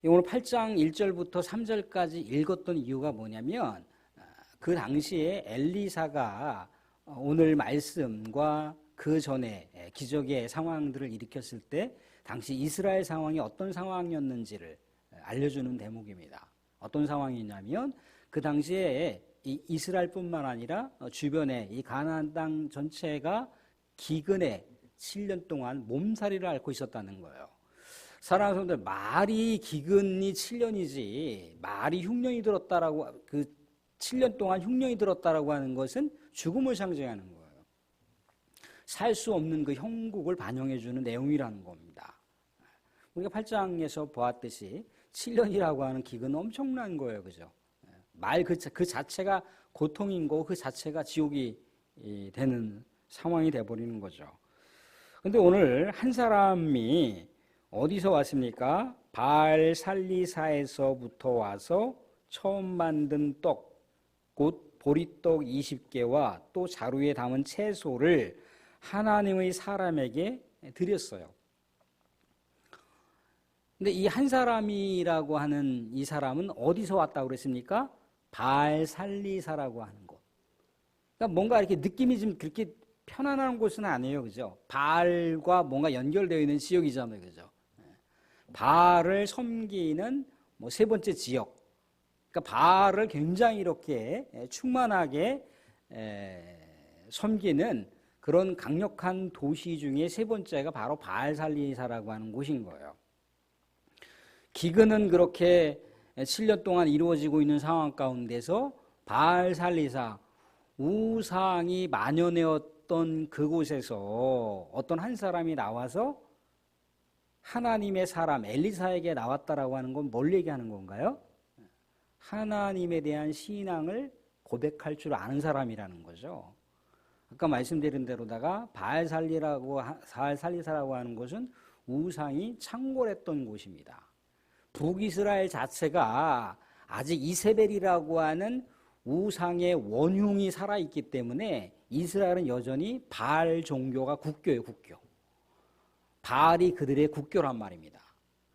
오늘 8장 1절부터 3절까지 읽었던 이유가 뭐냐면 그 당시에 엘리사가 오늘 말씀과 그 전에 기적의 상황들을 일으켰을 때 당시 이스라엘 상황이 어떤 상황이었는지를 알려주는 대목입니다. 어떤 상황이냐면 그 당시에 이스라엘뿐만 아니라 주변에 이 가나안 땅 전체가 기근에 7년 동안 몸살이를 앓고 있었다는 거예요. 사랑하는 성도들, 말이 기근이 7년이지 말이 흉년이 들었다라고, 그 7년 동안 흉년이 들었다라고 하는 것은 죽음을 상징하는 거예요. 살 수 없는 그 형국을 반영해주는 내용이라는 겁니다. 우리가 8장에서 보았듯이 7년이라고 하는 기근은 엄청난 거예요. 그죠? 말 그 자체가 고통인 거고 그 자체가 지옥이 되는 상황이 돼버리는 거죠. 근데 오늘 한 사람이 어디서 왔습니까? 바알 살리사에서부터 와서 처음 만든 떡, 곧 보리떡 20개와 또 자루에 담은 채소를 하나님의 사람에게 드렸어요. 근데 이 한 사람이라고 하는 이 사람은 어디서 왔다고 그랬습니까? 바알 살리사라고 하는 곳. 그러니까 뭔가 이렇게 느낌이 좀 그렇게 편안한 곳은 아니에요. 그죠? 바알과 뭔가 연결되어 있는 지역이잖아요. 그죠? 바알을 섬기는 세 번째 지역. 그러니까 바알을 굉장히 이렇게 충만하게 섬기는 그런 강력한 도시 중에 세 번째가 바로 바알 살리사라고 하는 곳인 거예요. 기근은 그렇게 7년 동안 이루어지고 있는 상황 가운데서 바알 살리사, 우상이 만연해왔던 그곳에서 어떤 한 사람이 나와서 하나님의 사람 엘리사에게 나왔다라고 하는 건 뭘 얘기하는 건가요? 하나님에 대한 신앙을 고백할 줄 아는 사람이라는 거죠. 아까 말씀드린 대로다가 바알 살리사라고 하는 곳은 우상이 창궐했던 곳입니다. 북이스라엘 자체가 아직 이세벨이라고 하는 우상의 원흉이 살아있기 때문에 이스라엘은 여전히 바알 종교가 국교예요. 국교. 바알이 그들의 국교란 말입니다.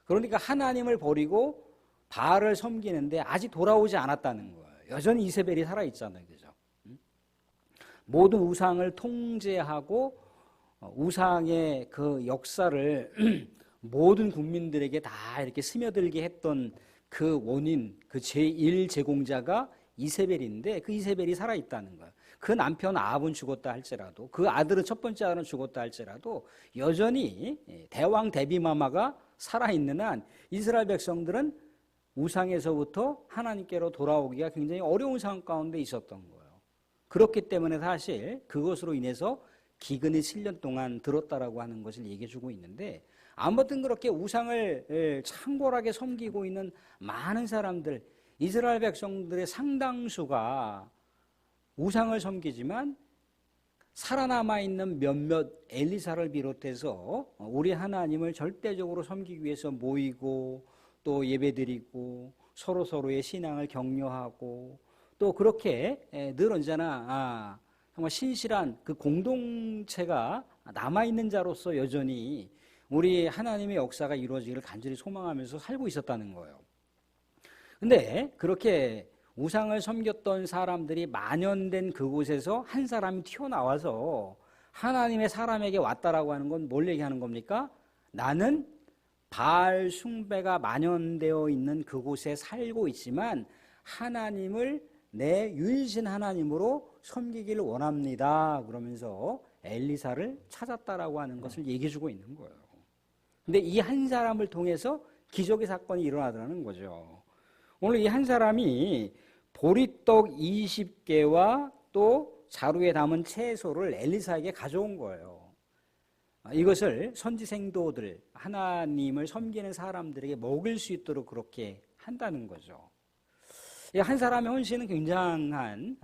그러니까 하나님을 버리고 바알을 섬기는데 아직 돌아오지 않았다는 거예요. 여전히 이세벨이 살아있잖아요. 그죠? 모든 우상을 통제하고 우상의 그 역사를 모든 국민들에게 다 이렇게 스며들게 했던 그 원인, 그 제1제공자가 이세벨인데 그 이세벨이 살아있다는 거예요. 그 남편 아합은 죽었다 할지라도, 그 아들은 첫 번째 아들은 죽었다 할지라도 여전히 대왕 대비마마가 살아있는 한 이스라엘 백성들은 우상에서부터 하나님께로 돌아오기가 굉장히 어려운 상황 가운데 있었던 거예요. 그렇기 때문에 사실 그것으로 인해서 기근이 7년 동안 들었다라고 하는 것을 얘기해 주고 있는데, 아무튼 그렇게 우상을 창궐하게 섬기고 있는 많은 사람들, 이스라엘 백성들의 상당수가 우상을 섬기지만 살아남아 있는 몇몇 엘리사를 비롯해서 우리 하나님을 절대적으로 섬기기 위해서 모이고 또 예배드리고 서로서로의 신앙을 격려하고 또 그렇게 늘 언제나 정말 신실한 그 공동체가 남아있는 자로서 여전히 우리 하나님의 역사가 이루어지기를 간절히 소망하면서 살고 있었다는 거예요. 근데 그렇게 우상을 섬겼던 사람들이 만연된 그곳에서 한 사람이 튀어나와서 하나님의 사람에게 왔다라고 하는 건 뭘 얘기하는 겁니까? 나는 바알 숭배가 만연되어 있는 그곳에 살고 있지만 하나님을 내 유일신 하나님으로 섬기기를 원합니다. 그러면서 엘리사를 찾았다라고 하는 것을 얘기해 주고 있는 거예요. 근데 이 한 사람을 통해서 기적의 사건이 일어나더라는 거죠. 오늘 이 한 사람이 보리떡 20개와 또 자루에 담은 채소를 엘리사에게 가져온 거예요. 이것을 선지생도들, 하나님을 섬기는 사람들에게 먹을 수 있도록 그렇게 한다는 거죠. 한 사람의 헌신은 굉장한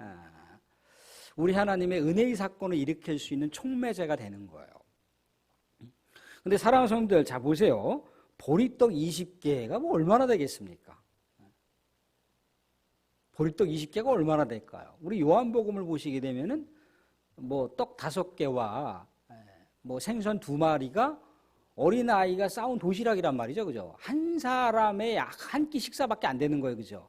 우리 하나님의 은혜의 사건을 일으킬 수 있는 촉매제가 되는 거예요. 근데 사랑하는 성도들, 자 보세요. 보리떡 20개가 뭐 얼마나 되겠습니까? 보리떡 20개가 얼마나 될까요? 우리 요한복음을 보시게 되면은 뭐 떡 5개와 뭐 생선 2마리가 어린아이가 싸운 도시락이란 말이죠. 그죠? 한 사람의 약 한 끼 식사밖에 안 되는 거예요. 그죠?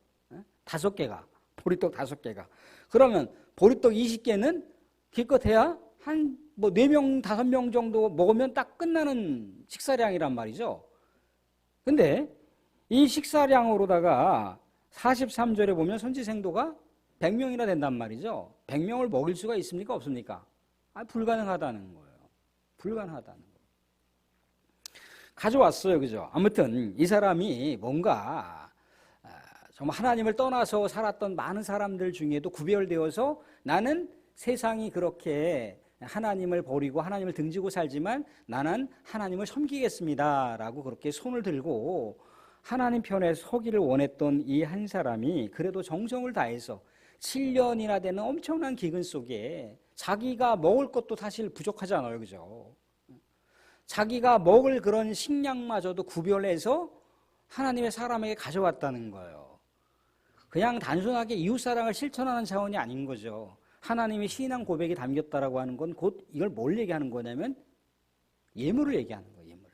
5개가. 보리떡 5개가. 그러면 보리떡 20개는 기껏해야 한 뭐 4명, 5명 정도 먹으면 딱 끝나는 식사량이란 말이죠. 근데 이 식사량으로다가 43절에 보면 선지생도가 100명이나 된단 말이죠. 100명을 먹일 수가 있습니까? 없습니까? 불가능하다는 거예요. 불가능하다는 거예요. 가져왔어요. 그죠? 아무튼 이 사람이 뭔가 정말 하나님을 떠나서 살았던 많은 사람들 중에도 구별되어서 나는 세상이 그렇게 하나님을 버리고 하나님을 등지고 살지만 나는 하나님을 섬기겠습니다 라고 그렇게 손을 들고 하나님 편에 서기를 원했던 이 한 사람이 그래도 정성을 다해서 7년이나 되는 엄청난 기근 속에 자기가 먹을 것도 사실 부족하잖아요. 그죠? 자기가 먹을 그런 식량마저도 구별해서 하나님의 사람에게 가져왔다는 거예요. 그냥 단순하게 이웃사랑을 실천하는 차원이 아닌 거죠. 하나님의 신앙 고백이 담겼다라고 하는 건 곧 이걸 뭘 얘기하는 거냐면 예물을 얘기하는 거예요. 예물.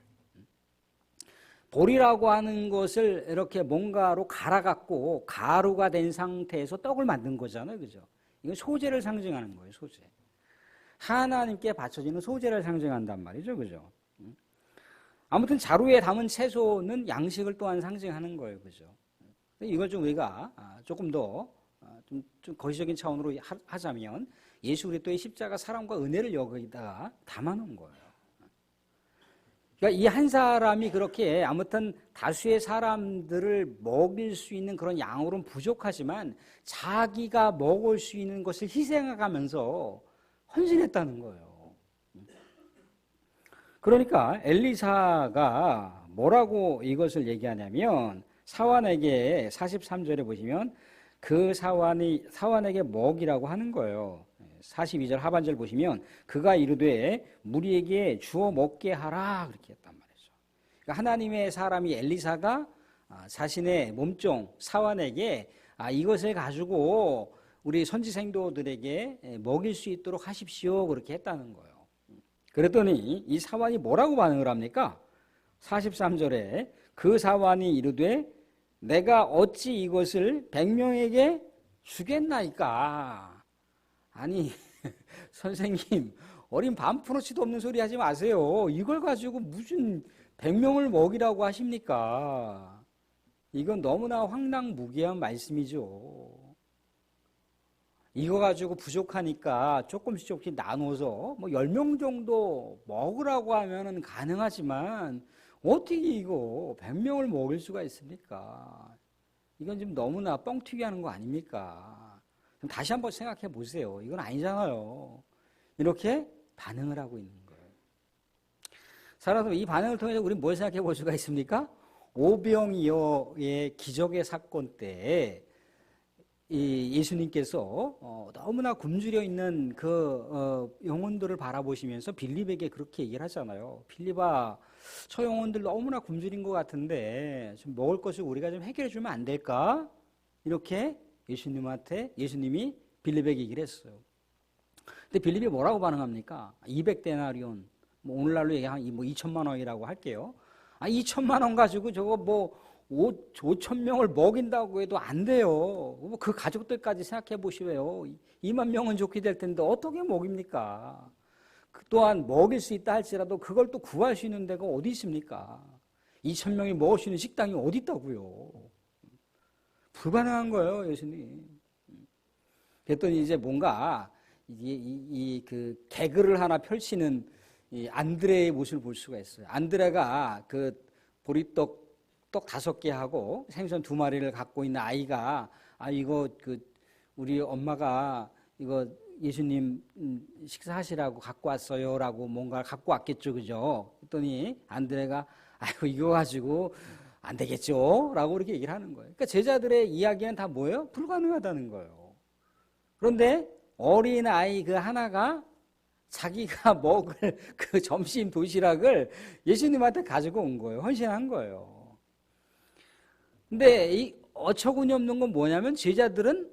보리라고 하는 것을 이렇게 뭔가로 갈아갖고 가루가 된 상태에서 떡을 만든 거잖아요. 그죠? 이건 소재를 상징하는 거예요. 소재. 하나님께 바쳐지는 소재를 상징한단 말이죠. 그죠? 아무튼 자루에 담은 채소는 양식을 또한 상징하는 거예요. 그죠? 이걸 좀 우리가 조금 더 좀 거시적인 차원으로 하자면 예수 그리스도의 십자가 사랑과 은혜를 여기다가 담아놓은 거예요. 그러니까 이 한 사람이 그렇게 아무튼 다수의 사람들을 먹일 수 있는 그런 양으로는 부족하지만 자기가 먹을 수 있는 것을 희생해가면서 헌신했다는 거예요. 그러니까 엘리사가 뭐라고 이것을 얘기하냐면 사환에게 43절에 보시면 그 사환에게 먹이라고 하는 거예요. 42절 하반절 보시면 그가 이르되 무리에게 주어 먹게 하라 그렇게 했단 말이죠. 그러니까 하나님의 사람이 엘리사가 자신의 몸종 사환에게 이것을 가지고 우리 선지생도들에게 먹일 수 있도록 하십시오 그렇게 했다는 거예요. 그랬더니 이 사환이 뭐라고 반응을 합니까? 43절에 그 사환이 이르되 내가 어찌 이것을 100명에게 주겠나이까. 아니 선생님 어린 반푼어치도 없는 소리 하지 마세요. 이걸 가지고 무슨 100명을 먹이라고 하십니까? 이건 너무나 황당무계한 말씀이죠. 이거 가지고 부족하니까 조금씩 나눠서 뭐 10명 정도 먹으라고 하면은 가능하지만 어떻게 이거 100명을 먹일 수가 있습니까? 이건 좀 너무나 뻥튀기 하는 거 아닙니까? 다시 한번 생각해 보세요. 이건 아니잖아요. 이렇게 반응을 하고 있는 거예요. 살아서 이 반응을 통해서 우리는 뭘 생각해 볼 수가 있습니까? 오병이어의 기적의 사건 때 이 예수님께서 너무나 굶주려 있는 그 영혼들을 바라보시면서 빌립에게 그렇게 얘기를 하잖아요. 빌립아, 저 영혼들 너무나 굶주린 것 같은데 좀 먹을 것을 우리가 좀 해결해 주면 안 될까? 이렇게 예수님이 빌립에게 얘기를 했어요. 근데 빌립이 뭐라고 반응합니까? 200데나리온, 뭐 오늘날로 얘기하면 뭐 2천만 원이라고 할게요. 2천만 원 가지고 저거 뭐 5천 명을 먹인다고 해도 안 돼요. 그 가족들까지 생각해 보시고요. 2만 명은 좋게 될 텐데 어떻게 먹입니까? 또한 먹일 수 있다 할지라도 그걸 또 구할 수 있는 데가 어디 있습니까? 2천 명이 먹을 수 있는 식당이 어디 있다고요? 불가능한 거예요, 예수님. 그랬더니 이제 뭔가 그 개그를 하나 펼치는 이 안드레의 모습을 볼 수가 있어요. 안드레가 그 보리떡 5개 하고 생선 2마리를 갖고 있는 아이가 이거 그 우리 엄마가 이거 예수님 식사하시라고 갖고 왔어요라고 뭔가를 갖고 왔겠죠, 그죠? 그랬더니 안드레가 아이고 이거 가지고 안 되겠죠? 라고 이렇게 얘기를 하는 거예요. 그러니까 제자들의 이야기는 다 뭐예요? 불가능하다는 거예요. 그런데 어린 아이 그 하나가 자기가 먹을 그 점심 도시락을 예수님한테 가지고 온 거예요. 헌신한 거예요. 근데 이 어처구니 없는 건 뭐냐면 제자들은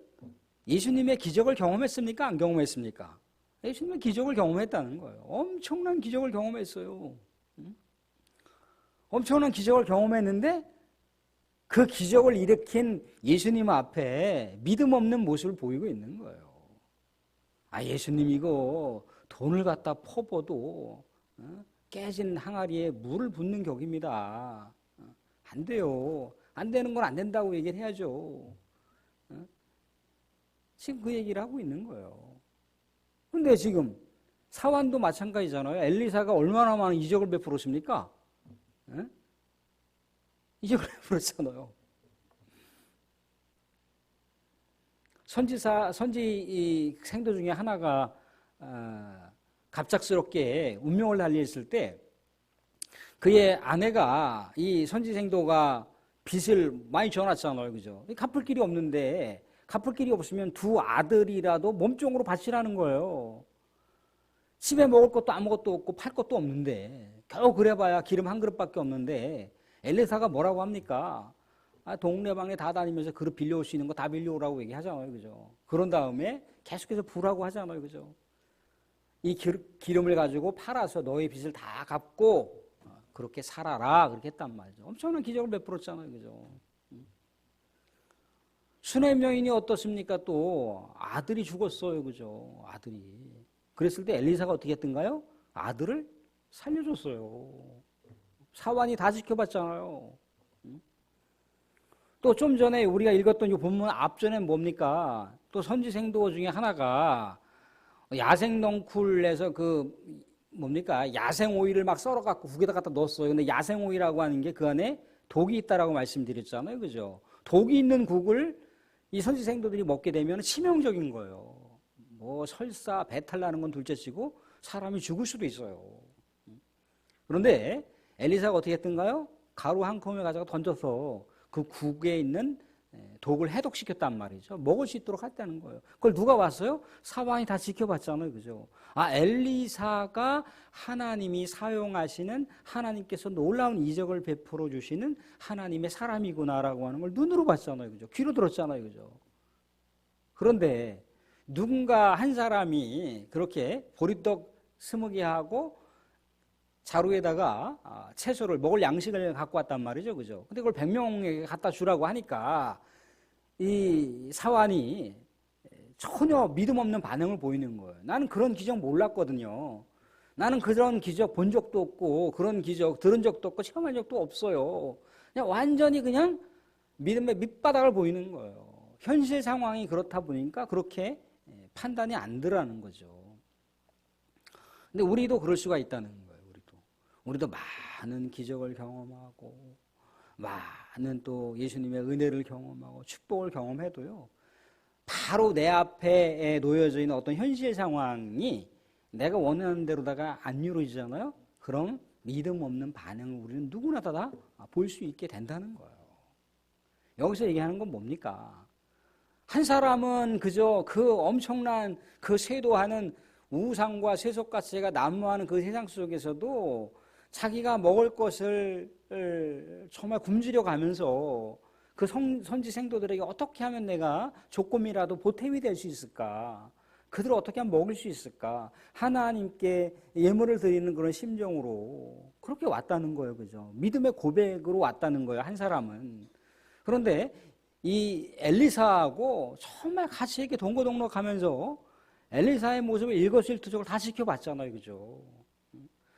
예수님의 기적을 경험했습니까? 안 경험했습니까? 예수님의 기적을 경험했다는 거예요. 엄청난 기적을 경험했어요. 엄청난 기적을 경험했는데 그 기적을 일으킨 예수님 앞에 믿음 없는 모습을 보이고 있는 거예요. 아, 예수님 이거 돈을 갖다 퍼부어도 깨진 항아리에 물을 붓는 격입니다. 안 돼요. 안 되는 건 안 된다고 얘기를 해야죠. 지금 그 얘기를 하고 있는 거예요. 근데 지금 사환도 마찬가지잖아요. 엘리사가 얼마나 많은 이적을 베풀었습니까? 이적을 베풀었잖아요. 선지 생도 중에 하나가 갑작스럽게 운명을 달리했을 때 그의 아내가 이 선지생도가 빚을 많이 져놨잖아요. 그죠? 갚을 길이 없는데 갚을 길이 없으면 두 아들이라도 몸종으로 바치라는 거예요. 집에 먹을 것도 아무것도 없고 팔 것도 없는데 겨우 그래봐야 기름 한 그릇밖에 없는데 엘리사가 뭐라고 합니까? 동네방네 다 다니면서 그릇 빌려올 수 있는 거 다 빌려오라고 얘기하잖아요. 그죠? 그런 다음에 계속해서 부라고 하잖아요. 그죠? 이 기름을 가지고 팔아서 너의 빚을 다 갚고 그렇게 살아라. 그렇게 했단 말이죠. 엄청난 기적을 베풀었잖아요. 그죠? 수냄 여인이 어떻습니까? 또 아들이 죽었어요. 그죠? 아들이. 그랬을 때 엘리사가 어떻게 했던가요? 아들을 살려줬어요. 사환이 다 지켜봤잖아요. 또 좀 전에 우리가 읽었던 이 본문 앞전에 뭡니까? 또 선지생도 중에 하나가 야생넝쿨에서 뭡니까? 야생오이를 막 썰어갖고 국에다 갖다 넣었어요. 근데 야생오이라고 하는 게 그 안에 독이 있다라고 말씀드렸잖아요. 그죠? 독이 있는 국을 이 선지생도들이 먹게 되면 치명적인 거예요. 뭐 설사, 배탈 나는 건 둘째치고 사람이 죽을 수도 있어요. 그런데 엘리사가 어떻게 했던가요? 가루 한 컵을 가져가 던져서 그 국에 있는 독을 해독시켰단 말이죠. 먹을 수 있도록 했다는 거예요. 그걸 누가 왔어요? 사환이 다 지켜봤잖아요. 그죠? 아, 엘리사가 하나님이 사용하시는 하나님께서 놀라운 이적을 베풀어 주시는 하나님의 사람이구나라고 하는 걸 눈으로 봤잖아요. 그죠? 귀로 들었잖아요. 그죠? 그런데 누군가 한 사람이 그렇게 보리떡 20개 하고 자루에다가 채소를 먹을 양식을 갖고 왔단 말이죠. 그죠? 근데 그걸 100명에게 갖다 주라고 하니까 이 사환이 전혀 믿음 없는 반응을 보이는 거예요. 나는 그런 기적 몰랐거든요. 나는 그런 기적 본 적도 없고 그런 기적 들은 적도 없고 체험한 적도 없어요. 그냥 완전히 그냥 믿음의 밑바닥을 보이는 거예요. 현실 상황이 그렇다 보니까 그렇게 판단이 안 들어가는 거죠. 근데 우리도 그럴 수가 있다는 거예요. 우리도 많은 기적을 경험하고 많은 또 예수님의 은혜를 경험하고 축복을 경험해도요. 바로 내 앞에 놓여져 있는 어떤 현실 상황이 내가 원하는 대로다가 안 이루어지잖아요. 그럼 믿음 없는 반응을 우리는 누구나 다 볼 수 있게 된다는 거예요. 여기서 얘기하는 건 뭡니까? 한 사람은 그저 그 엄청난 그 쇄도하는 우상과 세속가치가 난무하는 그 세상 속에서도 자기가 먹을 것을 정말 굶주려 가면서 그 선지 생도들에게 어떻게 하면 내가 조금이라도 보탬이 될 수 있을까? 그들을 어떻게 하면 먹일 수 있을까? 하나님께 예물을 드리는 그런 심정으로 그렇게 왔다는 거예요. 그죠? 믿음의 고백으로 왔다는 거예요. 한 사람은. 그런데 이 엘리사하고 정말 같이 이렇게 동거동록하면서 엘리사의 모습을 일거수일투족을 다 지켜봤잖아요. 그죠?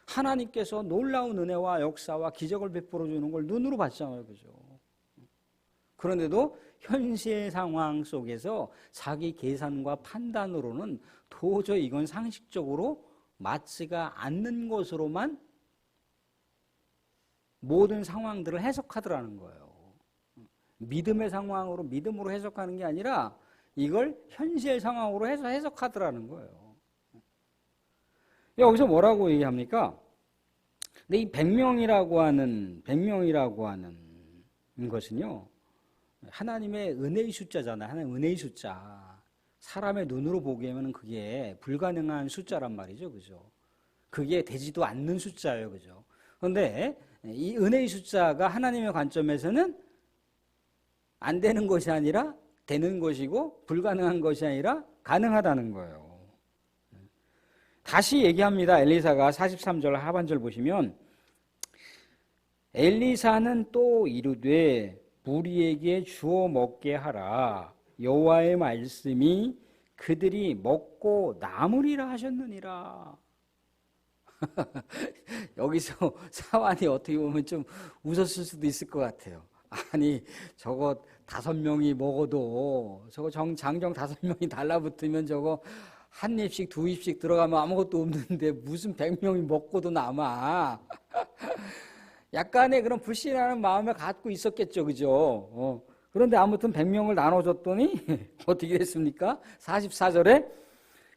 하나님께서 놀라운 은혜와 역사와 기적을 베풀어 주는 걸 눈으로 봤잖아요. 그죠? 그런데도 현실 상황 속에서 자기 계산과 판단으로는 도저히 이건 상식적으로 맞지가 않는 것으로만 모든 상황들을 해석하더라는 거예요. 믿음의 상황으로 믿음으로 해석하는 게 아니라 이걸 현실 상황으로 해서 해석하더라는 거예요. 여기서 뭐라고 얘기합니까? 근데 이 100명이라고 하는 것은요, 하나님의 은혜의 숫자잖아요. 하나님의 은혜의 숫자. 사람의 눈으로 보기에는 그게 불가능한 숫자란 말이죠. 그죠? 그게 되지도 않는 숫자예요. 그죠? 그런데 이 은혜의 숫자가 하나님의 관점에서는 안 되는 것이 아니라 되는 것이고 불가능한 것이 아니라 가능하다는 거예요. 다시 얘기합니다. 엘리사가 43절 하반절 보시면 엘리사는 또 이르되 무리에게 주어 먹게 하라. 여호와의 말씀이 그들이 먹고 남으리라 하셨느니라. 여기서 사환이 어떻게 보면 좀 웃었을 수도 있을 것 같아요. 아니 저거 5명이 먹어도 저거 장정 5명이 달라붙으면 저거 한 입씩 2입씩 들어가면 아무것도 없는데 무슨 100명이 먹고도 남아. 약간의 그런 불신하는 마음을 갖고 있었겠죠, 그죠? 그런데 아무튼 100명을 나눠줬더니 어떻게 됐습니까? 44절에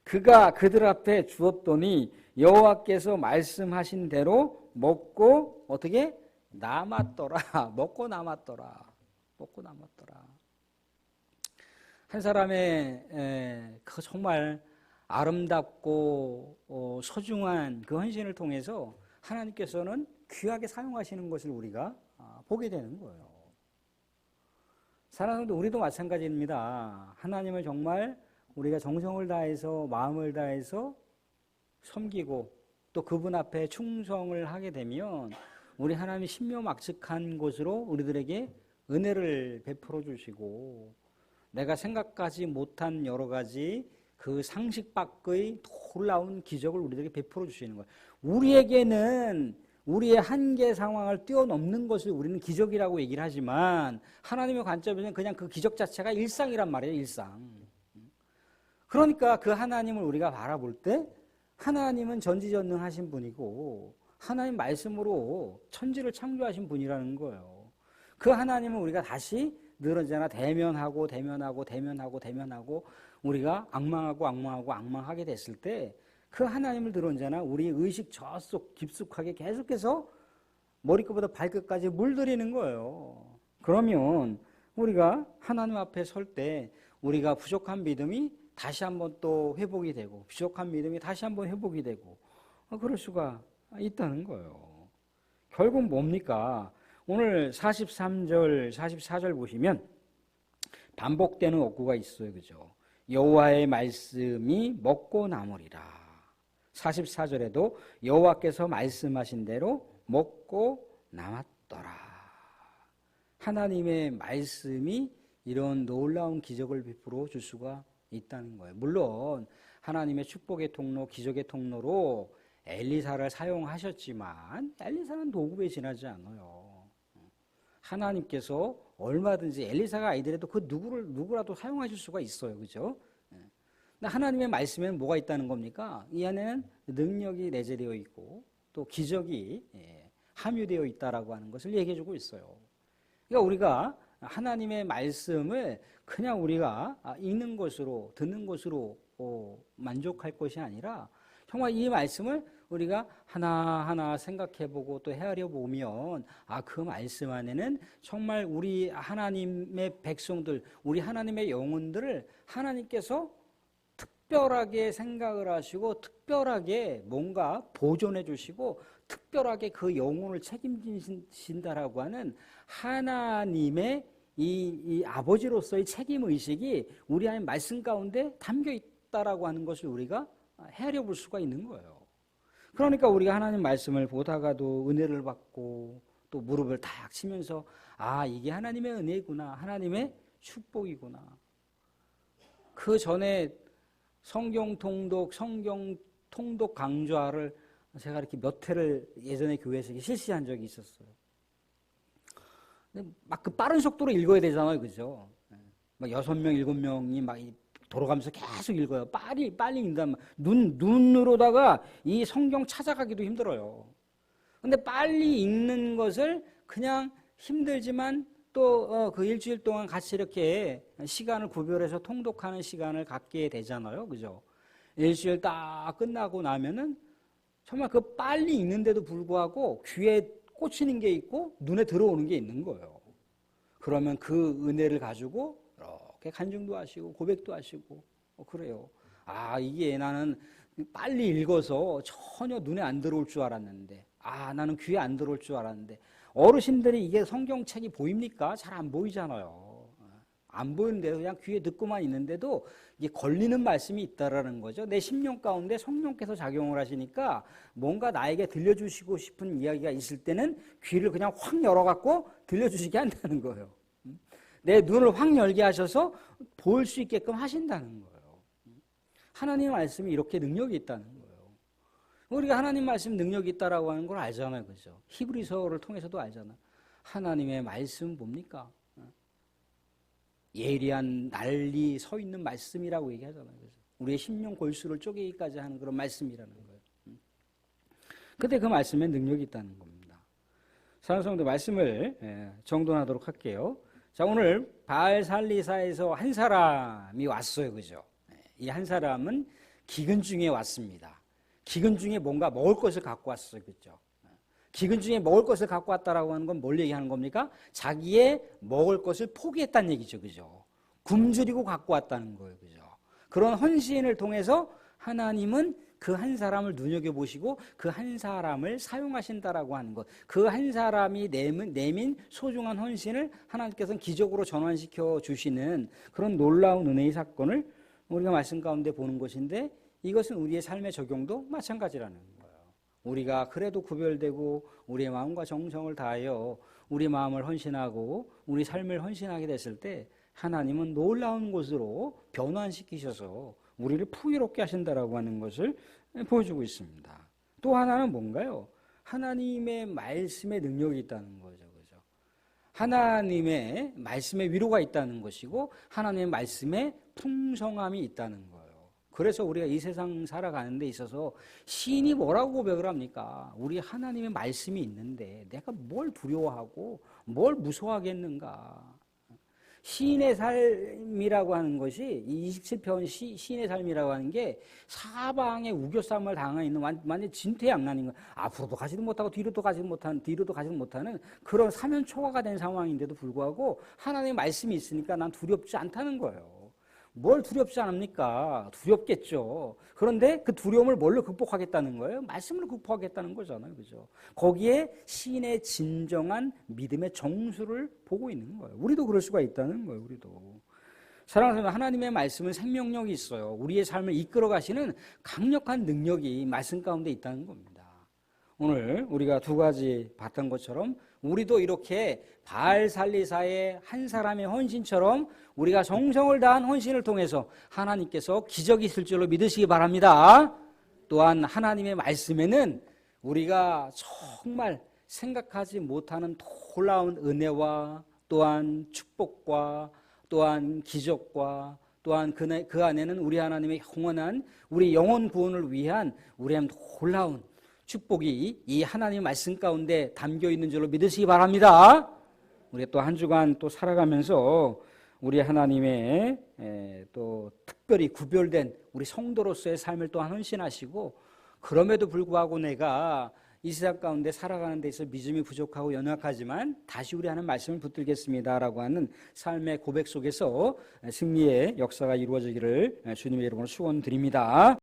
그가 그들 앞에 주었더니 여호와께서 말씀하신 대로 먹고 어떻게 남았더라. 먹고 남았더라. 먹고 남았더라. 한 사람의 그 정말 아름답고 소중한 그 헌신을 통해서 하나님께서는 귀하게 사용하시는 것을 우리가 보게 되는 거예요. 사랑하는 우리도 마찬가지입니다. 하나님을 정말 우리가 정성을 다해서 마음을 다해서 섬기고 또 그분 앞에 충성을 하게 되면 우리 하나님이 신묘막측한 곳으로 우리들에게 은혜를 베풀어 주시고 내가 생각하지 못한 여러 가지 그 상식 밖의 놀라운 기적을 우리들에게 베풀어 주시는 거예요. 우리에게는 우리의 한계 상황을 뛰어넘는 것을 우리는 기적이라고 얘기를 하지만 하나님의 관점에서는 그냥 그 기적 자체가 일상이란 말이에요. 일상. 그러니까 그 하나님을 우리가 바라볼 때 하나님은 전지전능하신 분이고 하나님 말씀으로 천지를 창조하신 분이라는 거예요. 그 하나님을 우리가 다시 늘 언제나 대면하고 우리가 악망하게 됐을 때 그 하나님을 늘 언제나 우리의 의식 저속 깊숙하게 계속해서 머리끝부터 발끝까지 물들이는 거예요. 그러면 우리가 하나님 앞에 설 때 우리가 부족한 믿음이 다시 한번 또 회복이 되고 부족한 믿음이 다시 한번 회복이 되고 그럴 수가 있다는 거예요. 결국 뭡니까? 오늘 43절, 44절 보시면 반복되는 어구가 있어요. 그죠? 여호와의 말씀이 먹고 남으리라. 44절에도 여호와께서 말씀하신 대로 먹고 남았더라. 하나님의 말씀이 이런 놀라운 기적을 베풀어 줄 수가 있다는 거예요. 물론 하나님의 축복의 통로, 기적의 통로로 엘리사를 사용하셨지만 엘리사는 도구에 지나지 않아요. 하나님께서 얼마든지 엘리사가 아니더라도 그 누구라도 사용하실 수가 있어요. 그죠? 하나님의 말씀에는 뭐가 있다는 겁니까? 이 안에는 능력이 내재되어 있고 또 기적이 함유되어 있다라고 하는 것을 얘기해 주고 있어요. 그러니까 우리가 하나님의 말씀을 그냥 우리가 읽는 것으로 듣는 것으로 만족할 것이 아니라 정말 이 말씀을 우리가 하나하나 생각해보고 또 헤아려 보면 그 말씀 안에는 정말 우리 하나님의 백성들, 우리 하나님의 영혼들을 하나님께서 특별하게 생각을 하시고 특별하게 뭔가 보존해 주시고 특별하게 그 영혼을 책임지신다라고 하는 하나님의 이 아버지로서의 책임의식이 우리 안에 말씀 가운데 담겨 있다라고 하는 것을 우리가 헤아려 볼 수가 있는 거예요. 그러니까 우리가 하나님 말씀을 보다가도 은혜를 받고 또 무릎을 탁 치면서 이게 하나님의 은혜구나, 하나님의 축복이구나. 그 전에 성경 통독 강좌를 제가 이렇게 몇 회를 예전에 교회에서 실시한 적이 있었어요. 근데 막 그 빠른 속도로 읽어야 되잖아요, 그죠? 막 6명, 7명이 막 돌아가면서 계속 읽어요. 빨리 읽는다. 눈으로다가 이 성경 찾아가기도 힘들어요. 근데 빨리 읽는 것을 그냥 힘들지만 또 그 일주일 동안 같이 이렇게 시간을 구별해서 통독하는 시간을 갖게 되잖아요. 그죠? 일주일 딱 끝나고 나면은 정말 그 빨리 읽는데도 불구하고 귀에 꽂히는 게 있고 눈에 들어오는 게 있는 거예요. 그러면 그 은혜를 가지고 이렇게 간증도 하시고 고백도 하시고 그래요. 이게 나는 빨리 읽어서 전혀 눈에 안 들어올 줄 알았는데 나는 귀에 안 들어올 줄 알았는데 어르신들이 이게 성경책이 보입니까? 잘 안 보이잖아요. 안 보이는데도 그냥 귀에 듣고만 있는데도 이게 걸리는 말씀이 있다라는 거죠. 내 심령 가운데 성령께서 작용을 하시니까 뭔가 나에게 들려주시고 싶은 이야기가 있을 때는 귀를 그냥 확 열어갖고 들려주시게 한다는 거예요. 내 눈을 확 열게 하셔서 볼 수 있게끔 하신다는 거예요. 하나님의 말씀이 이렇게 능력이 있다는 거예요. 우리가 하나님 말씀 능력이 있다라고 하는 걸 알잖아요. 그죠? 히브리서를 통해서도 알잖아. 하나님의 말씀 뭡니까? 예리한 날리 서 있는 말씀이라고 얘기하잖아요. 그죠? 우리의 심령 골수를 쪼개기까지 하는 그런 말씀이라는 거예요. 근데 그 말씀에 능력이 있다는 겁니다. 사랑하는 성도 말씀을 정돈하도록 할게요. 자, 오늘 바알살리사에서 한 사람이 왔어요. 그죠? 이 한 사람은 기근 중에 왔습니다. 기근 중에 뭔가 먹을 것을 갖고 왔어요. 그죠? 기근 중에 먹을 것을 갖고 왔다라고 하는 건 뭘 얘기하는 겁니까? 자기의 먹을 것을 포기했다는 얘기죠. 그죠? 굶주리고 갖고 왔다는 거예요. 그죠? 그런 헌신을 통해서 하나님은 그 한 사람을 눈여겨보시고 그 한 사람을 사용하신다라고 하는 것. 그 한 사람이 내민 소중한 헌신을 하나님께서는 기적으로 전환시켜 주시는 그런 놀라운 은혜의 사건을 우리가 말씀 가운데 보는 것인데 이것은 우리의 삶의 적용도 마찬가지라는 거예요. 우리가 그래도 구별되고 우리의 마음과 정성을 다하여 우리 마음을 헌신하고 우리 삶을 헌신하게 됐을 때 하나님은 놀라운 곳으로 변환시키셔서 우리를 풍요롭게 하신다라고 하는 것을 보여주고 있습니다. 또 하나는 뭔가요? 하나님의 말씀에 능력이 있다는 거죠. 그죠? 하나님의 말씀에 위로가 있다는 것이고 하나님의 말씀에 풍성함이 있다는 거예요. 그래서 우리가 이 세상 살아가는 데 있어서 시인이 뭐라고 고백을 합니까? 우리 하나님의 말씀이 있는데 내가 뭘 두려워하고 뭘 무서워하겠는가? 시인의 삶이라고 하는 것이 27편 시인의 삶이라고 하는 게 사방에 우겨쌈을 당해 있는 완전 진퇴양난인 거예요. 앞으로도 가지도 못하고 뒤로도 가지도 못하는 그런 사면초가가 된 상황인데도 불구하고 하나님의 말씀이 있으니까 난 두렵지 않다는 거예요. 뭘 두렵지 않습니까? 두렵겠죠. 그런데 그 두려움을 뭘로 극복하겠다는 거예요? 말씀으로 극복하겠다는 거잖아요. 그죠? 거기에 시인의 진정한 믿음의 정수를 보고 있는 거예요. 우리도 그럴 수가 있다는 거예요. 우리도. 사랑하는 하나님의 말씀은 생명력이 있어요. 우리의 삶을 이끌어 가시는 강력한 능력이 말씀 가운데 있다는 겁니다. 오늘 우리가 두 가지 봤던 것처럼 우리도 이렇게 바알살리사의 한 사람의 헌신처럼 우리가 정성을 다한 헌신을 통해서 하나님께서 기적이 있을 줄로 믿으시기 바랍니다. 또한 하나님의 말씀에는 우리가 정말 생각하지 못하는 놀라운 은혜와 또한 축복과 또한 기적과 또한 그 안에는 우리 하나님의 영원한 우리 영혼 구원을 위한 우리의 놀라운 축복이 이 하나님의 말씀 가운데 담겨 있는 줄로 믿으시기 바랍니다. 우리 또 한 주간 또 살아가면서 우리 하나님의 또 특별히 구별된 우리 성도로서의 삶을 또한 헌신하시고 그럼에도 불구하고 내가 이 세상 가운데 살아가는 데 있어 믿음이 부족하고 연약하지만 다시 우리 하는 말씀을 붙들겠습니다라고 하는 삶의 고백 속에서 승리의 역사가 이루어지기를 주님의 이름으로 축원드립니다.